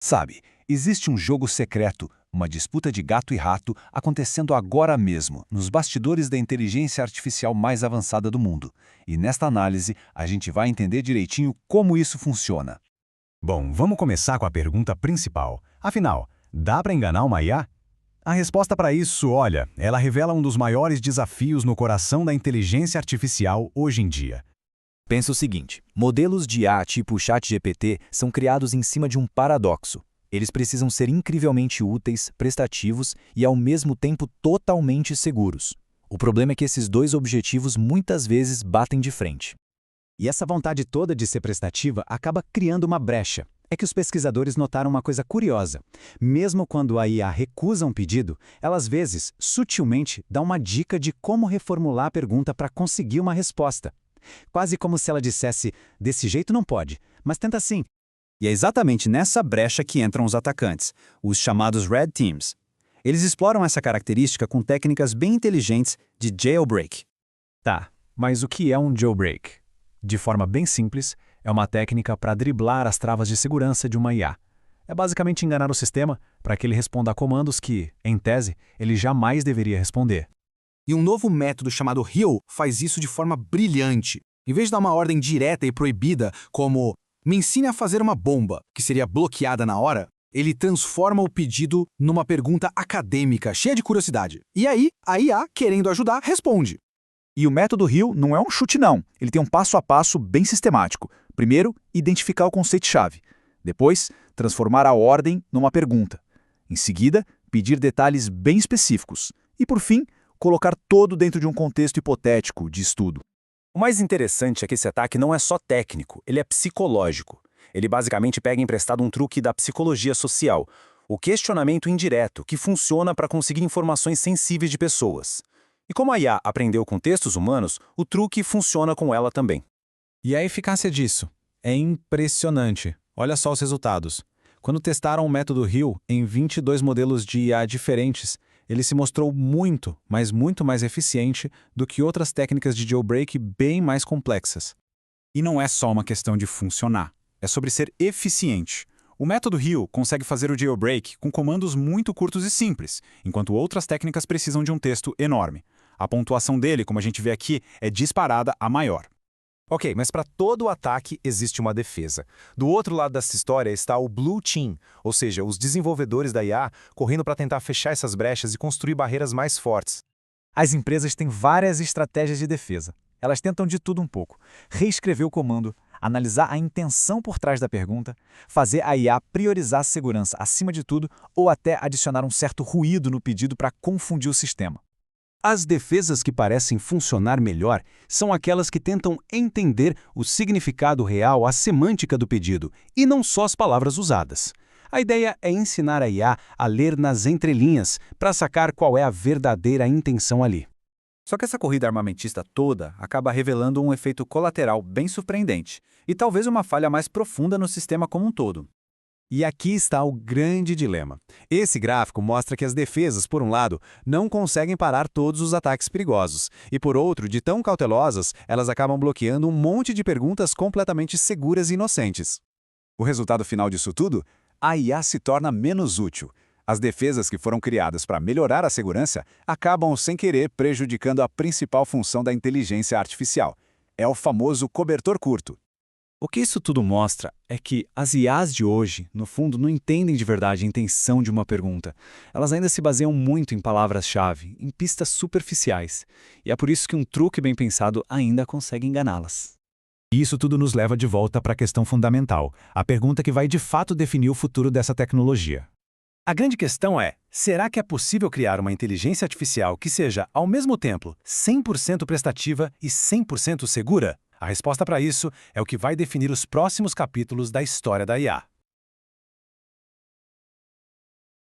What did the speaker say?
Sabe, existe um jogo secreto, uma disputa de gato e rato acontecendo agora mesmo, nos bastidores da inteligência artificial mais avançada do mundo. E nesta análise, a gente vai entender direitinho como isso funciona. Bom, vamos começar com a pergunta principal. Afinal, dá para enganar uma IA? A resposta para isso, olha, ela revela um dos maiores desafios no coração da inteligência artificial hoje em dia. Pensa o seguinte, modelos de IA tipo ChatGPT são criados em cima de um paradoxo. Eles precisam ser incrivelmente úteis, prestativos e, ao mesmo tempo, totalmente seguros. O problema é que esses dois objetivos muitas vezes batem de frente. E essa vontade toda de ser prestativa acaba criando uma brecha. É que os pesquisadores notaram uma coisa curiosa. Mesmo quando a IA recusa um pedido, ela às vezes, sutilmente, dá uma dica de como reformular a pergunta para conseguir uma resposta. Quase como se ela dissesse, desse jeito não pode, mas tenta assim. E é exatamente nessa brecha que entram os atacantes, os chamados Red Teams. Eles exploram essa característica com técnicas bem inteligentes de jailbreak. Tá, mas o que é um jailbreak? De forma bem simples, é uma técnica para driblar as travas de segurança de uma IA. É basicamente enganar o sistema para que ele responda a comandos que, em tese, ele jamais deveria responder. E um novo método chamado Hill faz isso de forma brilhante. Em vez de dar uma ordem direta e proibida, como "me ensine a fazer uma bomba", que seria bloqueada na hora, ele transforma o pedido numa pergunta acadêmica, cheia de curiosidade. E aí, a IA, querendo ajudar, responde. E o método Hill não é um chute não, ele tem um passo a passo bem sistemático. Primeiro, identificar o conceito-chave. Depois, transformar a ordem numa pergunta. Em seguida, pedir detalhes bem específicos. E por fim, colocar todo dentro de um contexto hipotético de estudo. O mais interessante é que esse ataque não é só técnico, ele é psicológico. Ele basicamente pega emprestado um truque da psicologia social, o questionamento indireto, que funciona para conseguir informações sensíveis de pessoas. E como a IA aprendeu com textos humanos, o truque funciona com ela também. E a eficácia disso? É impressionante. Olha só os resultados. Quando testaram o método Hill em 22 modelos de IA diferentes, ele se mostrou muito, mas muito mais eficiente do que outras técnicas de jailbreak bem mais complexas. E não é só uma questão de funcionar, é sobre ser eficiente. O método Hill consegue fazer o jailbreak com comandos muito curtos e simples, enquanto outras técnicas precisam de um texto enorme. A pontuação dele, como a gente vê aqui, é disparada a maior. Ok, mas para todo ataque existe uma defesa. Do outro lado dessa história está o Blue Team, ou seja, os desenvolvedores da IA correndo para tentar fechar essas brechas e construir barreiras mais fortes. As empresas têm várias estratégias de defesa. Elas tentam de tudo um pouco. Reescrever o comando, analisar a intenção por trás da pergunta, fazer a IA priorizar a segurança acima de tudo ou até adicionar um certo ruído no pedido para confundir o sistema. As defesas que parecem funcionar melhor são aquelas que tentam entender o significado real, a semântica do pedido, e não só as palavras usadas. A ideia é ensinar a IA a ler nas entrelinhas para sacar qual é a verdadeira intenção ali. Só que essa corrida armamentista toda acaba revelando um efeito colateral bem surpreendente, e talvez uma falha mais profunda no sistema como um todo. E aqui está o grande dilema. Esse gráfico mostra que as defesas, por um lado, não conseguem parar todos os ataques perigosos, e por outro, de tão cautelosas, elas acabam bloqueando um monte de perguntas completamente seguras e inocentes. O resultado final disso tudo? A IA se torna menos útil. As defesas que foram criadas para melhorar a segurança acabam, sem querer, prejudicando a principal função da inteligência artificial. É o famoso cobertor curto. O que isso tudo mostra é que as IAs de hoje, no fundo, não entendem de verdade a intenção de uma pergunta. Elas ainda se baseiam muito em palavras-chave, em pistas superficiais. E é por isso que um truque bem pensado ainda consegue enganá-las. E isso tudo nos leva de volta para a questão fundamental, a pergunta que vai de fato definir o futuro dessa tecnologia. A grande questão é, será que é possível criar uma inteligência artificial que seja, ao mesmo tempo, 100% prestativa e 100% segura? A resposta para isso é o que vai definir os próximos capítulos da história da IA.